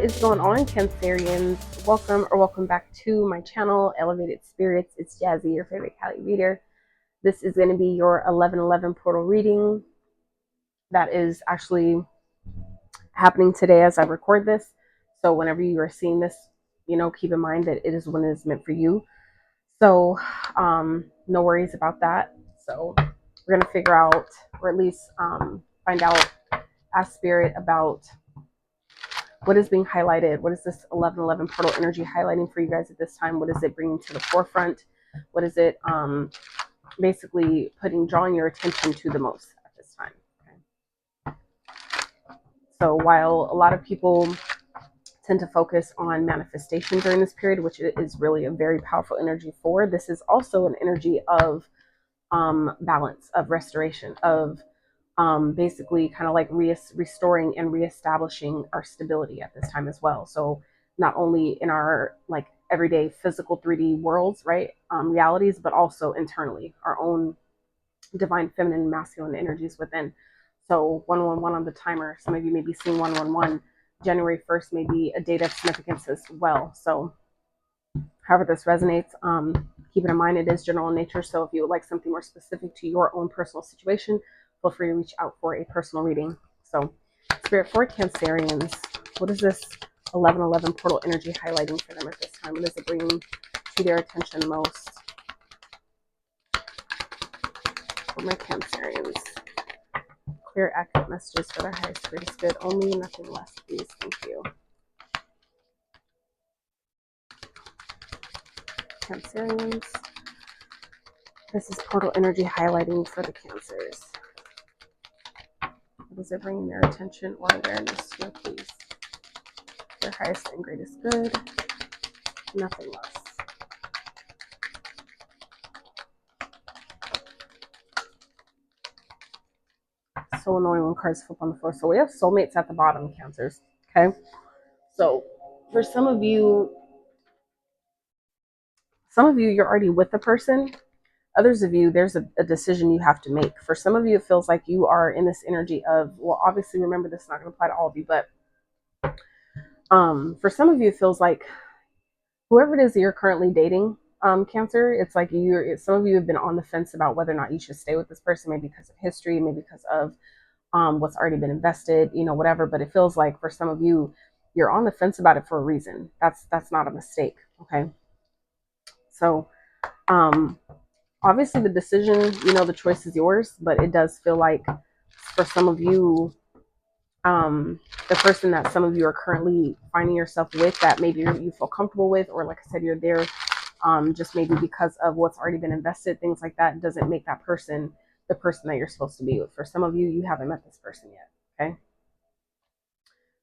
is going on, Cancerians? Welcome back to my channel, Elevated Spirits. It's Jazi, your favorite Cali reader. This is going to be your 11/11 portal reading that is actually happening today as I record this. So whenever you are seeing this, keep in mind that it is when it is meant for you. So no worries about that. So we're going to figure out, or at least find out, ask Spirit about what is being highlighted. What is this 11/11 portal energy highlighting for you guys at this time? What is it bringing to the forefront? What is it basically drawing your attention to the most at this time? Okay. So while a lot of people tend to focus on manifestation during this period, which is really a very powerful energy for, this is also an energy of balance, of restoration, of basically kind of like restoring and reestablishing our stability at this time as well. So not only in our like everyday physical 3D worlds, right, realities, but also internally, our own divine feminine masculine energies within. So 111 on the timer. Some of you may be seeing 111. January 1st may be a date of significance as well. So however this resonates, keep it in mind it is general in nature. So if you would like something more specific to your own personal situation, feel free to reach out for a personal reading. So Spirit for Cancerians, what is this 11/11 portal energy highlighting for them at this time? What is it bringing to their attention most? For my Cancerians, clear, accurate messages for their highest, greatest good, only, nothing less, please. Thank you. Cancerians, this is portal energy highlighting for the Cancers. What is it bringing their attention or awareness to, please? Their highest and greatest good, nothing less. So annoying when cards flip on the floor. So we have soulmates at the bottom, Cancers. Okay. So for some of you, you're already with the person. Others of you, there's a decision you have to make. For some of you, it feels like you are in this energy of, well, obviously, remember, this is not going to apply to all of you, but for some of you, it feels like whoever it is that you're currently dating, Cancer, it's like some of you have been on the fence about whether or not you should stay with this person, maybe because of history, maybe because of what's already been invested, whatever. But it feels like for some of you, you're on the fence about it for a reason. That's not a mistake. Okay. So, obviously the decision, the choice is yours, but it does feel like for some of you, the person that some of you are currently finding yourself with, that maybe you feel comfortable with, or like I said, you're there just maybe because of what's already been invested, things like that, doesn't make that person the person that you're supposed to be with. For some of you, you haven't met this person yet. Okay.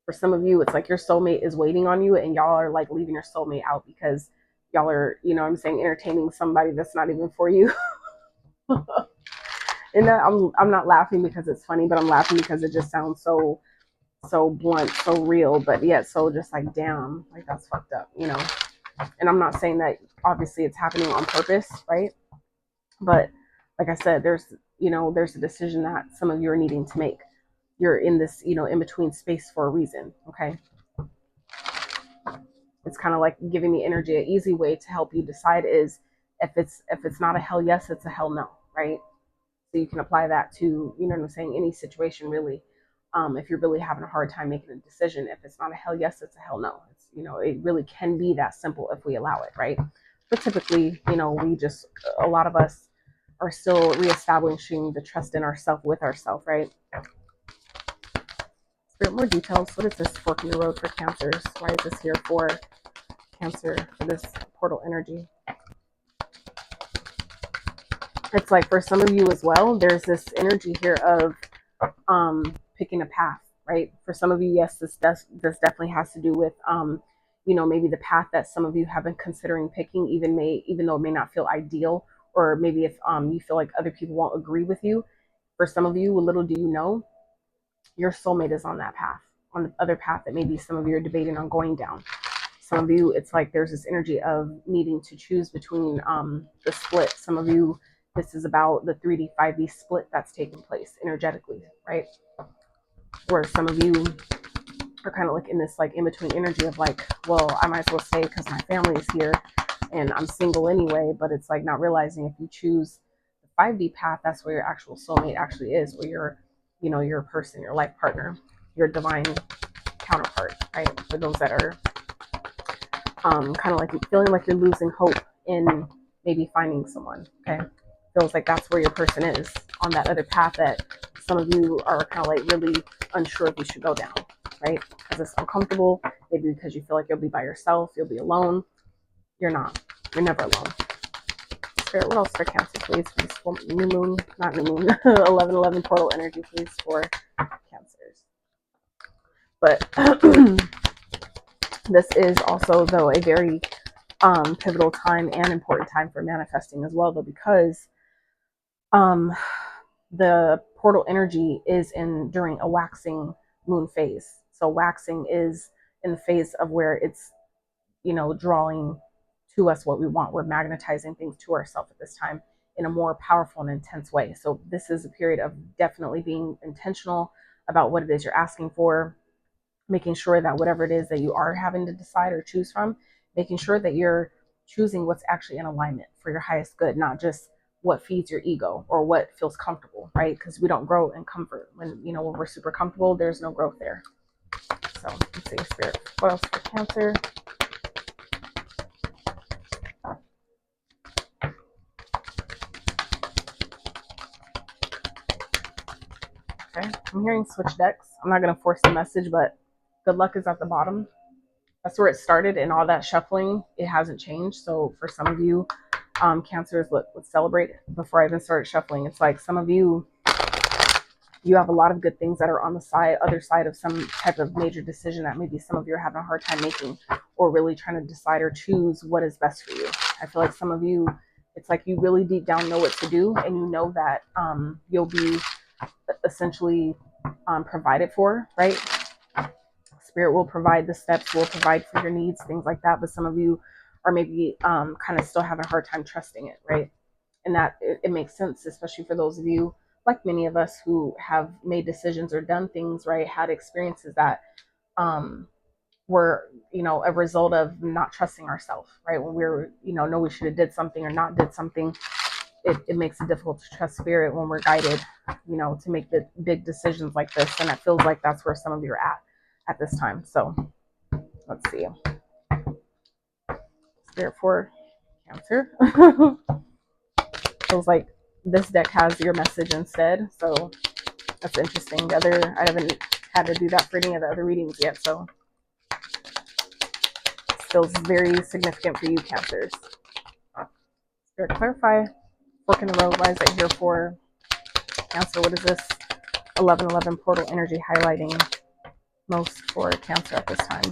For some of you, it's like your soulmate is waiting on you, and y'all are like leaving your soulmate out because y'all are, I'm saying, entertaining somebody that's not even for you. And I'm not laughing because it's funny, but I'm laughing because it just sounds so blunt, so real, but yet so just like, damn, like that's fucked up, And I'm not saying that obviously it's happening on purpose, right? But like I said, there's a decision that some of you are needing to make. You're in this, in between space for a reason. Okay. It's kind of like giving the energy. An easy way to help you decide is if it's not a hell yes, it's a hell no, right? So you can apply that to, what I'm saying, any situation really. If you're really having a hard time making a decision, if it's not a hell yes, it's a hell no. It's, it really can be that simple if we allow it, right? But typically, a lot of us are still reestablishing the trust in ourselves with ourselves, right? Spirit, more details. What is this fork in the road for Cancers? Why is this here for Cancer, for this portal energy? It's like for some of you as well, there's this energy here of picking a path, right? For some of you, yes, this definitely has to do with maybe the path that some of you have been considering picking, even though it may not feel ideal, or maybe if you feel like other people won't agree with you. For some of you, little do you know, your soulmate is on that path, on the other path that maybe some of you are debating on going down. Some of you, it's like there's this energy of needing to choose between the split. Some of you, this is about the 3D, 5D split that's taking place energetically, right? Where some of you, are kind of like in this like in between energy of like, well, I might as well stay because my family is here and I'm single anyway. But it's like not realizing if you choose the 5D path, that's where your actual soulmate actually is, where you're, you know, your person, your life partner, your divine counterpart, right? For those that are kind of like feeling like you're losing hope in maybe finding someone, okay? Feels like that's where your person is on that other path that some of you are kind of like really unsure if you should go down, right? Because it's uncomfortable, maybe because you feel like you'll be by yourself, you'll be alone. You're not. You're never alone. Spirit, what else for Cancer, please? For this full new moon, not new moon, 11/11 portal energy, please, for Cancers. But this is also, though, a very pivotal time and important time for manifesting as well, though, because the portal energy is in during a waxing moon phase. So waxing is in the phase of where it's, you know, drawing to us what we want. We're magnetizing things to ourselves at this time in a more powerful and intense way. So this is a period of definitely being intentional about what it is you're asking for, making sure that whatever it is that you are having to decide or choose from, making sure that you're choosing what's actually in alignment for your highest good, not just what feeds your ego or what feels comfortable, right? Because we don't grow in comfort. When, you know, when we're super comfortable, there's no growth there. So let's see, Spirit, what else for Cancer? Okay, I'm hearing switch decks. I'm not going to force the message, but good luck is at the bottom. That's where it started, and all that shuffling, it hasn't changed. So for some of you, Cancers, let's celebrate before I even started shuffling. It's like some of you, you have a lot of good things that are on the other side of some type of major decision that maybe some of you are having a hard time making, or really trying to decide or choose what is best for you. I feel like some of you, it's like you really deep down know what to do, and you know that you'll be essentially provided for, right? Spirit will provide the steps, will provide for your needs, things like that. But some of you are maybe kind of still having a hard time trusting it, right? And that it makes sense, especially for those of you, like many of us, who have made decisions or done things, right? Had experiences that were, you know, a result of not trusting ourselves, right? When we're, you know we should have did something or not did something. It makes it difficult to trust Spirit when we're guided, you know, to make the big decisions like this. And it feels like that's where some of you are at this time. So let's see. Spirit for Cancer. Feels like this deck has your message instead. So that's interesting. I haven't had to do that for any of the other readings yet. So it feels very significant for you, Cancers. Spirit, clarify. Fork in the road. Why is it here for Cancer? What is this 11/11 portal energy highlighting most for Cancer at this time?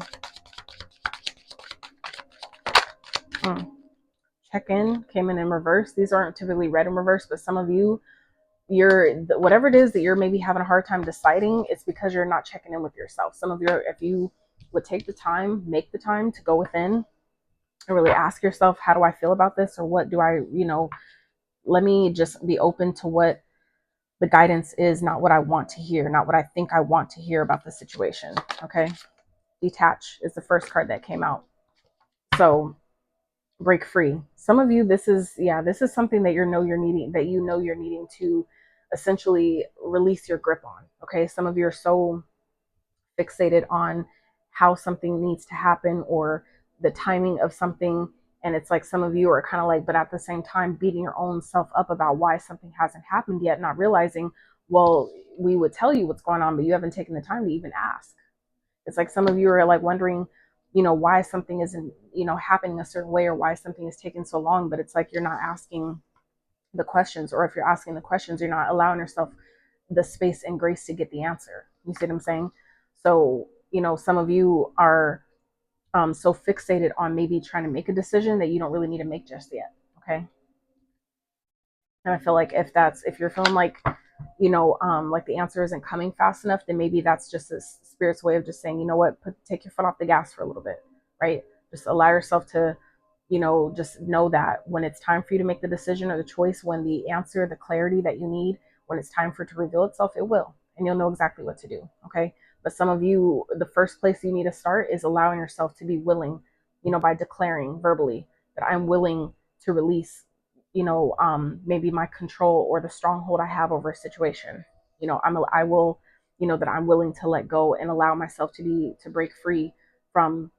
Check-in came in reverse. These aren't typically read in reverse, but some of you, whatever it is that you're maybe having a hard time deciding, it's because you're not checking in with yourself. Some of you, if you would take the time, make the time to go within and really ask yourself, how do I feel about this? Or what do I, let me just be open to what the guidance is, not what I want to hear, not what I think I want to hear about the situation. Okay. Detach is the first card that came out. So break free. Some of you, this is something that you're needing to essentially release your grip on. Okay. Some of you are so fixated on how something needs to happen or the timing of something. And it's like some of you are kind of like, but at the same time, beating your own self up about why something hasn't happened yet, not realizing, well, we would tell you what's going on, but you haven't taken the time to even ask. It's like some of you are like wondering, why something isn't, happening a certain way, or why something is taking so long, but it's like you're not asking the questions, or if you're asking the questions, you're not allowing yourself the space and grace to get the answer. You see what I'm saying? So, some of you are so fixated on maybe trying to make a decision that you don't really need to make just yet. Okay. And I feel like if you're feeling like, like the answer isn't coming fast enough, then maybe that's just a Spirit's way of just saying, you know what, take your foot off the gas for a little bit, right? Just allow yourself to, just know that when it's time for you to make the decision or the choice, when the answer, the clarity that you need, when it's time for it to reveal itself, it will, and you'll know exactly what to do. Okay. But some of you, the first place you need to start is allowing yourself to be willing, by declaring verbally that I'm willing to release, maybe my control or the stronghold I have over a situation. I will, that I'm willing to let go and allow myself to break free from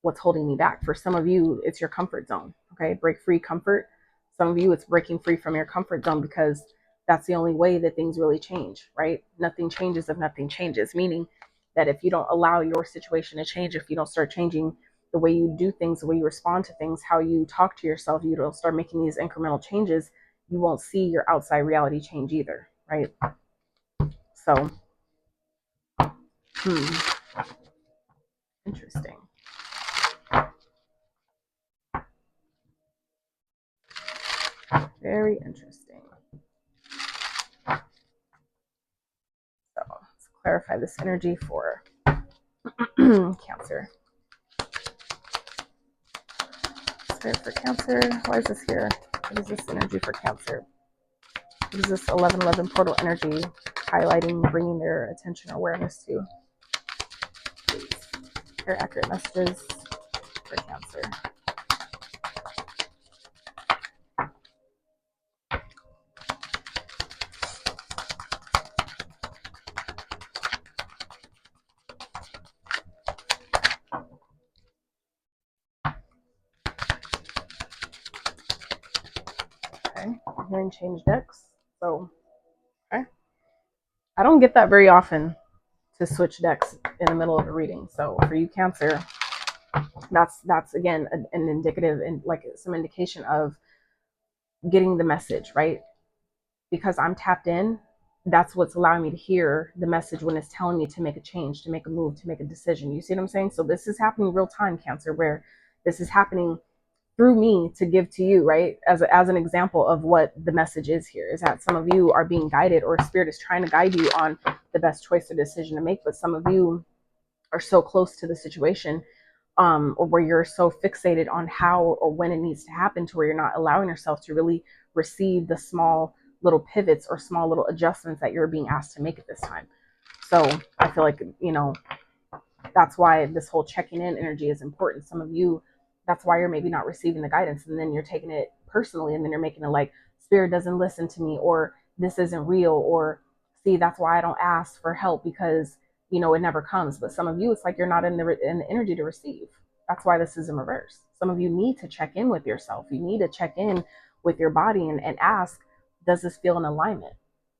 what's holding me back. For some of you, it's your comfort zone. Okay, break free comfort. Some of you, it's breaking free from your comfort zone, because that's the only way that things really change, right? Nothing changes if nothing changes, meaning that if you don't allow your situation to change, if you don't start changing the way you do things, the way you respond to things, how you talk to yourself, you don't start making these incremental changes, you won't see your outside reality change either, right? So, interesting. Very interesting. So let's clarify this energy for Cancer. Spirit for Cancer. Why is this here? What is this energy for Cancer? What is this 1111 portal energy highlighting, bringing their attention or awareness to? Please. Very accurate messages for Cancer. Okay, I'm hearing change decks. So, okay. I don't get that very often, to switch decks in the middle of a reading. So for you, Cancer, that's again an indicative and like some indication of getting the message, right? Because I'm tapped in, that's what's allowing me to hear the message when it's telling me to make a change, to make a move, to make a decision. You see what I'm saying? So this is happening real time, Cancer, where this is happening through me to give to you, right? As an example of what the message is here, is that some of you are being guided, or Spirit is trying to guide you on the best choice or decision to make. But some of you are so close to the situation, or where you're so fixated on how or when it needs to happen, to where you're not allowing yourself to really receive the small little pivots or small little adjustments that you're being asked to make at this time. So I feel like, that's why this whole checking in energy is important. Some of you, that's why you're maybe not receiving the guidance, and then you're taking it personally, and then you're making it like Spirit doesn't listen to me, or this isn't real, or see, that's why I don't ask for help, because it never comes. But some of you, it's like you're not in the energy to receive. That's why this is in reverse. Some of you need to check in with yourself. You need to check in with your body and ask, does this feel in alignment?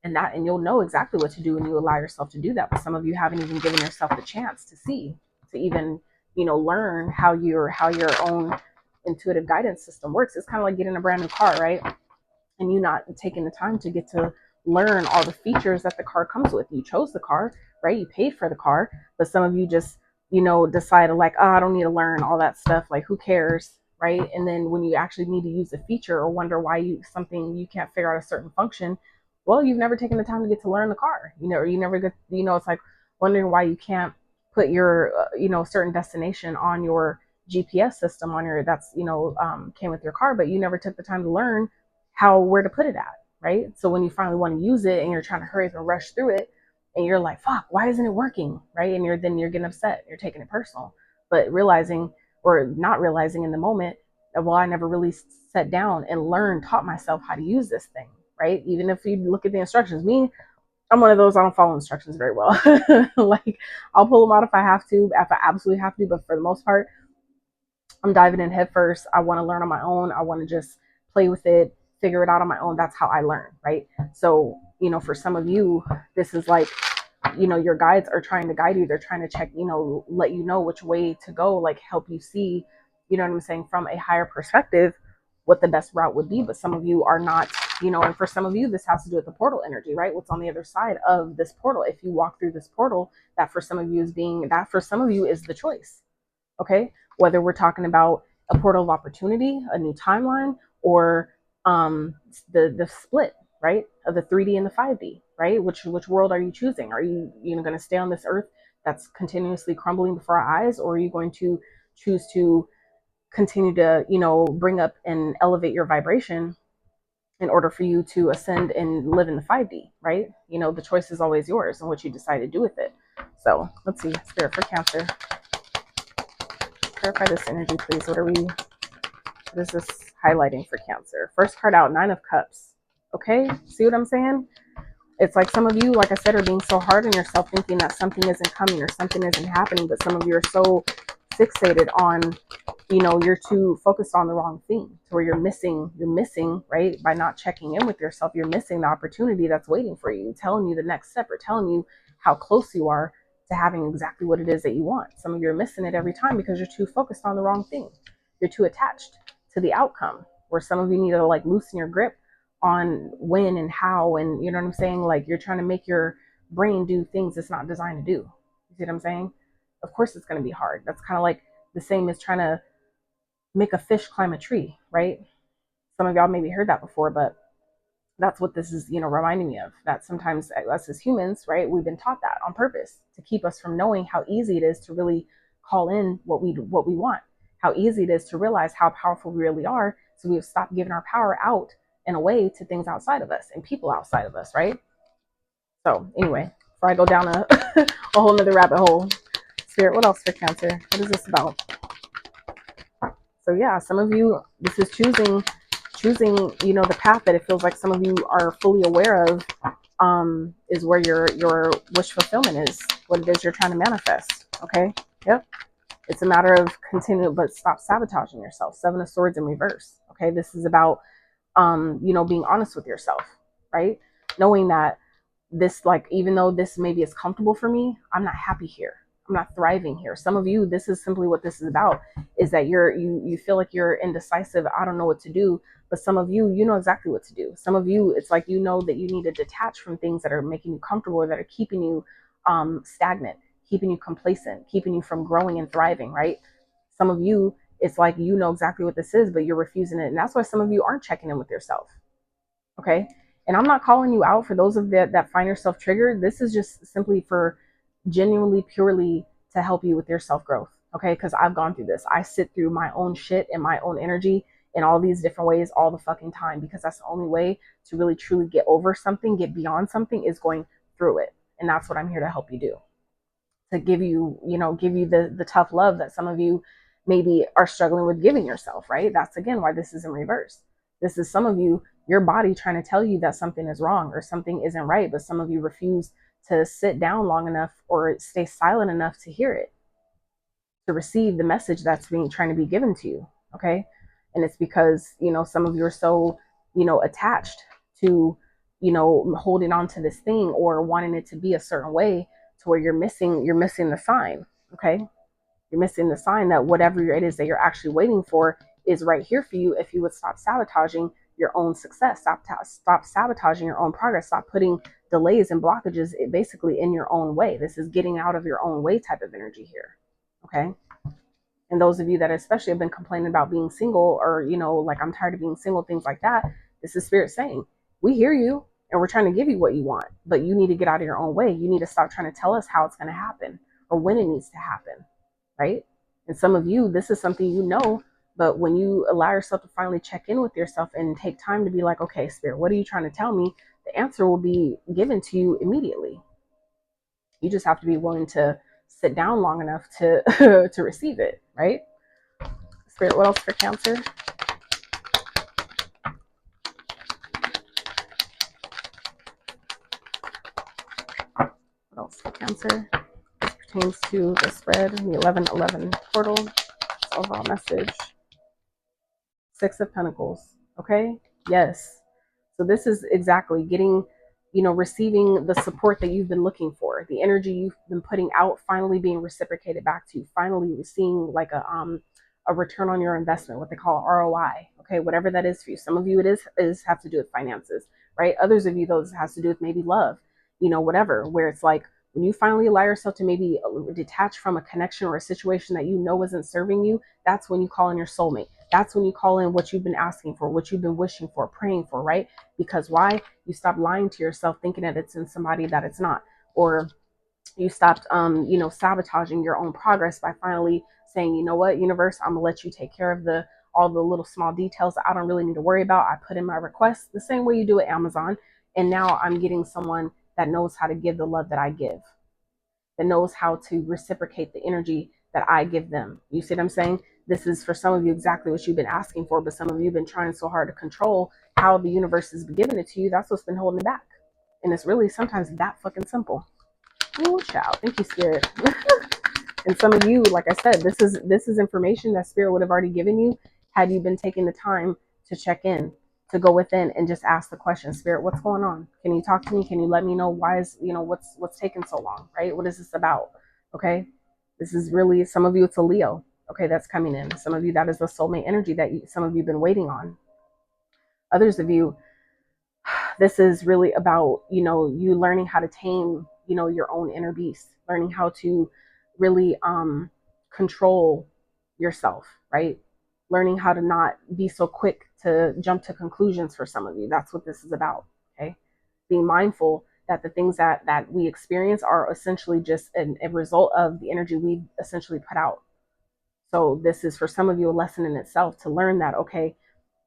And you'll know exactly what to do when you allow yourself to do that. But some of you haven't even given yourself the chance to see, to even learn how your own intuitive guidance system works. It's kind of like getting a brand new car, right? And you not taking the time to get to learn all the features that the car comes with. You chose the car, right? You paid for the car. But some of you just decided like, oh, I don't need to learn all that stuff, like who cares, right? And then when you actually need to use a feature, or wonder why you can't figure out a certain function, well, you've never taken the time to get to learn the car, or you never get, it's like wondering why you can't put your certain destination on your GPS system on your, that's came with your car, but you never took the time to learn where to put it at, right? So when you finally want to use it and you're trying to hurry up and rush through it, and you're like, fuck, why isn't it working, right? And you're getting upset, you're taking it personal. But realizing, or not realizing in the moment, that, well, I never really sat down and taught myself how to use this thing, right? Even if you look at the instructions, I'm one of those, I don't follow instructions very well. Like, I'll pull them out if I have to, if I absolutely have to, but for the most part, I'm diving in head first. I want to learn on my own. I want to just play with it, figure it out on my own. That's how I learn, right? So, for some of you, this is like, your guides are trying to guide you. They're trying to check, let you know which way to go, like help you see, what I'm saying, from a higher perspective, what the best route would be. But some of you are not, and for some of you, this has to do with the portal energy, right? What's on the other side of this portal? If you walk through this portal, that for some of you is the choice. Okay, whether we're talking about a portal of opportunity, a new timeline, or the split, right, of the 3D and the 5D, right? Which world are you choosing? Are you going to stay on this earth that's continuously crumbling before our eyes, or are you going to choose to continue to bring up and elevate your vibration in order for you to ascend and live in the 5D, right? The choice is always yours and what you decide to do with it. So let's see, Spirit for Cancer. Clarify this energy, please. What is this highlighting for Cancer? First card out, Nine of Cups. Okay, see what I'm saying? It's like some of you, like I said, are being so hard on yourself, thinking that something isn't coming or something isn't happening. But some of you are so fixated on, you're too focused on the wrong thing, to where you're missing, right? By not checking in with yourself, you're missing the opportunity that's waiting for you, telling you the next step, or telling you how close you are to having exactly what it is that you want. Some of you are missing it every time because you're too focused on the wrong thing. You're too attached to the outcome, where some of you need to like loosen your grip on when and how, and you know what I'm saying? Like, you're trying to make your brain do things it's not designed to do. You see what I'm saying? Of course it's going to be hard. That's kind of like the same as trying to make a fish climb a tree, right? Some of y'all maybe heard that before, but that's what this is, reminding me of. That sometimes us as humans, right, we've been taught that on purpose to keep us from knowing how easy it is to really call in what we want, how easy it is to realize how powerful we really are. So we've stopped giving our power out and away to things outside of us and people outside of us, right? So anyway, before I go down a, a whole nother rabbit hole, Spirit, what else for Cancer? What is this about? So yeah, some of you, this is choosing, the path that it feels like some of you are fully aware of, is where your wish fulfillment is, what it is you're trying to manifest. Okay. Yep. It's a matter of continue, but stop sabotaging yourself. Seven of Swords in reverse. Okay. This is about, being honest with yourself, right? Knowing that this, like, even though this maybe is comfortable for me, I'm not happy here. I'm not thriving here. Some of you, this is simply what this is about, is that you feel like you're indecisive. I don't know what to do. But some of you, know exactly what to do. Some of you, it's like, that you need to detach from things that are making you comfortable, or that are keeping you stagnant, keeping you complacent, keeping you from growing and thriving, right? Some of you, it's like, know exactly what this is, but you're refusing it. And that's why some of you aren't checking in with yourself. Okay. And I'm not calling you out for those of that find yourself triggered. This is just simply for genuinely, purely to help you with your self growth. Okay. Because I've gone through this. I sit through my own shit and my own energy in all these different ways all the fucking time, because that's the only way to really truly get over something, get beyond something, is going through it. And that's what I'm here to help you do. To give you, give you the tough love that some of you maybe are struggling with giving yourself, right? That's again why this is in reverse. This is some of you, your body trying to tell you that something is wrong or something isn't right, but some of you refuse to sit down long enough or stay silent enough to hear it, to receive the message that's being trying to be given to you. Okay. And it's because, some of you are so, attached to, holding on to this thing or wanting it to be a certain way, to where you're missing the sign. Okay. You're missing the sign that whatever it is that you're actually waiting for is right here for you, if you would stop sabotaging your own success, stop sabotaging your own progress, stop putting delays and blockages basically in your own way. This is getting out of your own way type of energy here. Okay. And those of you that especially have been complaining about being single, or, like, I'm tired of being single, things like that, this is Spirit saying, we hear you and we're trying to give you what you want, but you need to get out of your own way. You need to stop trying to tell us how it's going to happen or when it needs to happen, right? And some of you, this is something, but when you allow yourself to finally check in with yourself and take time to be like, okay, Spirit, what are you trying to tell me? The answer will be given to you immediately. You just have to be willing to sit down long enough to to receive it, right? Spirit, what else for Cancer? What else for Cancer? This pertains to the spread, the 1111 portal, overall message. Six of Pentacles. Okay. Yes. So this is exactly getting, receiving the support that you've been looking for, the energy you've been putting out, finally being reciprocated back to you, finally seeing like a return on your investment, what they call ROI. Okay. Whatever that is for you. Some of you, it is have to do with finances, right? Others of you, those has to do with maybe love, whatever, where it's like, when you finally allow yourself to maybe detach from a connection or a situation that isn't serving you, that's when you call in your soulmate. That's when you call in what you've been asking for, what you've been wishing for, praying for, right? Because why? You stop lying to yourself, thinking that it's in somebody that it's not. Or you stopped, sabotaging your own progress by finally saying, you know what, universe, I'm gonna let you take care of all the little small details that I don't really need to worry about. I put in my request the same way you do at Amazon. And now I'm getting someone that knows how to give the love that I give. that knows how to reciprocate the energy that I give them. You see what I'm saying? This is for some of you exactly what you've been asking for, but some of you have been trying so hard to control how the universe is giving it to you. That's what's been holding it back. And it's really sometimes that fucking simple. Oh, child. Thank you, Spirit. And some of you, like I said, this is information that Spirit would have already given you had you been taking the time to check in, to go within and just ask the question, Spirit, what's going on? Can you talk to me? Can you let me know why is, what's taking so long, right? What is this about? Okay. This is really, some of you, it's a Leo. Okay. That's coming in. Some of you, that is the soulmate energy that some of you have been waiting on. Others of you, this is really about, you learning how to tame, your own inner beast, learning how to really control yourself, right? Learning how to not be so quick to jump to conclusions for some of you. That's what this is about, okay? Being mindful that the things that we experience are essentially just a result of the energy we've essentially put out. So this is for some of you a lesson in itself to learn that, okay,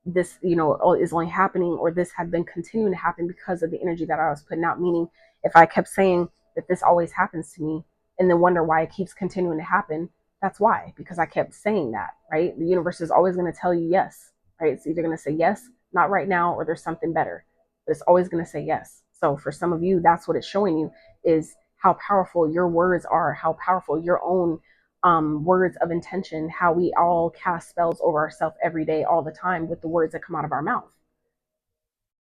this, is only happening, or this had been continuing to happen because of the energy that I was putting out. Meaning, if I kept saying that this always happens to me and then wonder why it keeps continuing to happen, that's why, because I kept saying that, right? The universe is always going to tell you yes, right? It's either going to say yes, not right now, or there's something better, but it's always going to say yes. So for some of you, that's what it's showing you, is how powerful your words are, how powerful your own words of intention, how we all cast spells over ourselves every day, all the time, with the words that come out of our mouth.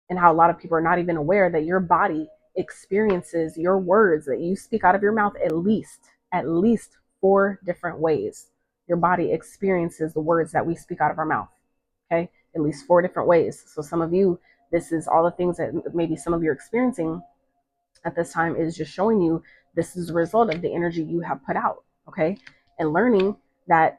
And how a lot of people are not even aware that your body experiences your words that you speak out of your mouth at least 4 different ways. Your body experiences the words that we speak out of our mouth. Okay, at least 4 different ways. So some of you, this is all the things that maybe some of you are experiencing at this time, is just showing you this is a result of the energy you have put out. Okay, and learning that,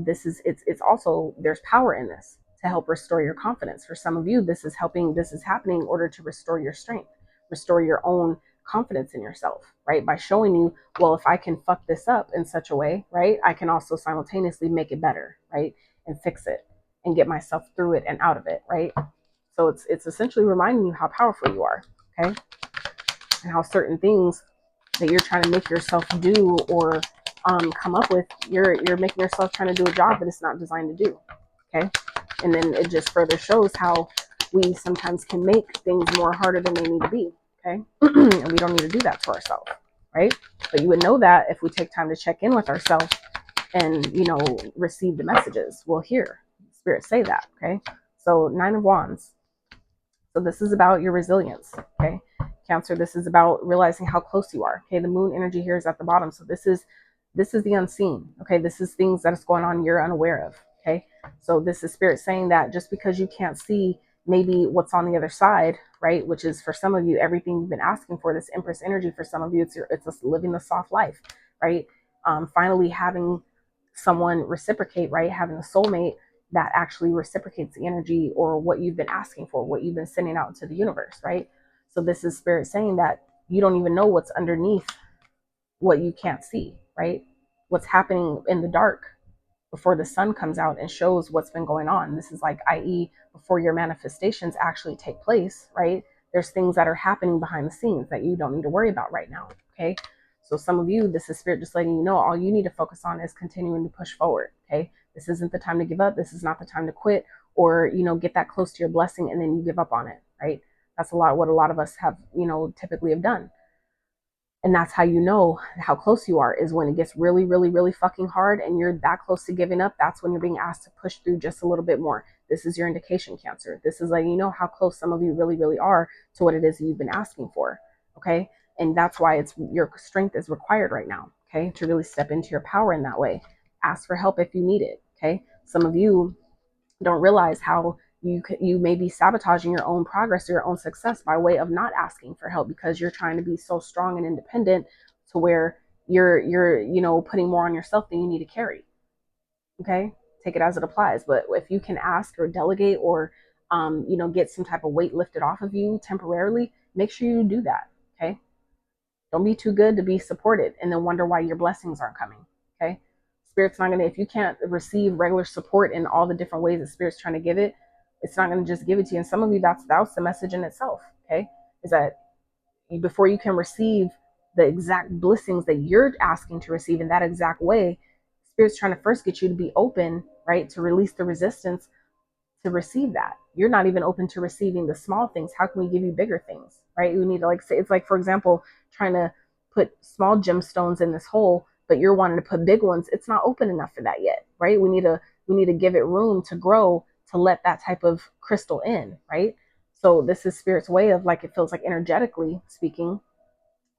this is, it's also, there's power in this to help restore your confidence. For some of you, this is happening in order to restore your strength, restore your own confidence in yourself, right? By showing you, well, if I can fuck this up in such a way, right, I can also simultaneously make it better, right, and fix it and get myself through it and out of it, right? So it's essentially reminding you how powerful you are, okay, and how certain things that you're trying to make yourself do or come up with, you're making yourself trying to do a job that it's not designed to do. Okay, and then it just further shows how we sometimes can make things more harder than they need to be. Okay, and we don't need to do that to ourselves, right? But you would know that if we take time to check in with ourselves and receive the messages. We'll hear Spirit say that. Okay, so 9 of Wands. So this is about your resilience. Okay, Cancer, this is about realizing how close you are. Okay, the moon energy here is at the bottom. So this is the unseen. Okay, this is things that is going on you're unaware of. Okay, so this is Spirit saying that just because you can't see maybe what's on the other side, right, which is for some of you everything you've been asking for, this Empress energy. For some of you, it's just living the soft life, right? Finally having someone reciprocate, right? Having a soulmate that actually reciprocates the energy or what you've been asking for, what you've been sending out into the universe, right? So this is Spirit saying that you don't even know what's underneath what you can't see, right? What's happening in the dark before the sun comes out and shows what's been going on. This is like, i.e., before your manifestations actually take place, right? There's things that are happening behind the scenes that you don't need to worry about right now, okay? So some of you, this is Spirit just letting you know, all you need to focus on is continuing to push forward, okay? This isn't the time to give up. This is not the time to quit or, get that close to your blessing and then you give up on it, right? That's what a lot of us have, typically have done. And that's how you know how close you are, is when it gets really, really, really fucking hard and you're that close to giving up. That's when you're being asked to push through just a little bit more. This is your indication, Cancer. This is letting you know how close some of you really, really are to what it is you've been asking for. Okay. And that's why your strength is required right now. Okay. To really step into your power in that way. Ask for help if you need it. Okay. Some of you don't realize how you may be sabotaging your own progress or your own success by way of not asking for help, because you're trying to be so strong and independent to where you're putting more on yourself than you need to carry. Okay, take it as it applies. But if you can ask or delegate or get some type of weight lifted off of you temporarily, make sure you do that. Okay, don't be too good to be supported and then wonder why your blessings aren't coming. Okay, Spirit's not gonna, if you can't receive regular support in all the different ways that Spirit's trying to give it, it's not going to just give it to you. And some of you, that's the message in itself. Okay, is that before you can receive the exact blessings that you're asking to receive in that exact way, Spirit's trying to first get you to be open, right? To release the resistance to receive that. You're not even open to receiving the small things. How can we give you bigger things, right? We need to, like, say, it's like, for example, trying to put small gemstones in this hole, but you're wanting to put big ones. It's not open enough for that yet, right? We need to give it room to grow, to let that type of crystal in, right? So this is Spirit's way of, like, it feels like, energetically speaking,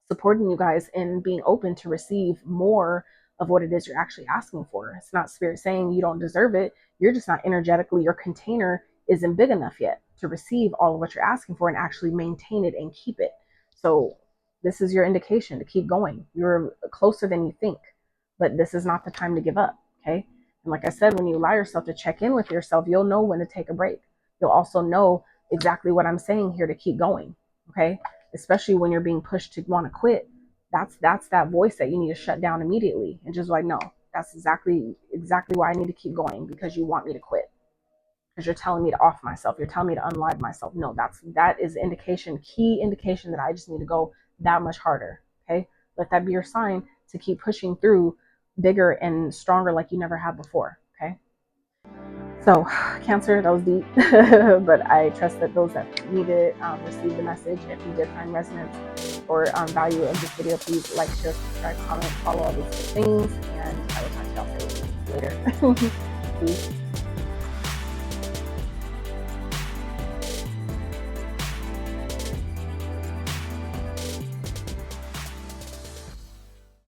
supporting you guys in being open to receive more of what it is you're actually asking for. It's not Spirit saying you don't deserve it. You're just not energetically, your container isn't big enough yet to receive all of what you're asking for and actually maintain it and keep it. So this is your indication to keep going. You're closer than you think, but this is not the time to give up. Okay. And like I said, when you allow yourself to check in with yourself, you'll know when to take a break. You'll also know exactly what I'm saying here to keep going. Okay. Especially when you're being pushed to want to quit. That's that voice that you need to shut down immediately and just like, no, that's exactly why I need to keep going, because you want me to quit, because you're telling me to off myself, you're telling me to unlive myself. No, that is indication, key indication, that I just need to go that much harder. Okay, let that be your sign to keep pushing through bigger and stronger like you never have before. Okay. So, Cancer, that was deep, but I trust that those that need it receive the message. If you did find resonance or value of this video, please like, share, subscribe, comment, follow all these things, and I will talk to y'all later. Peace.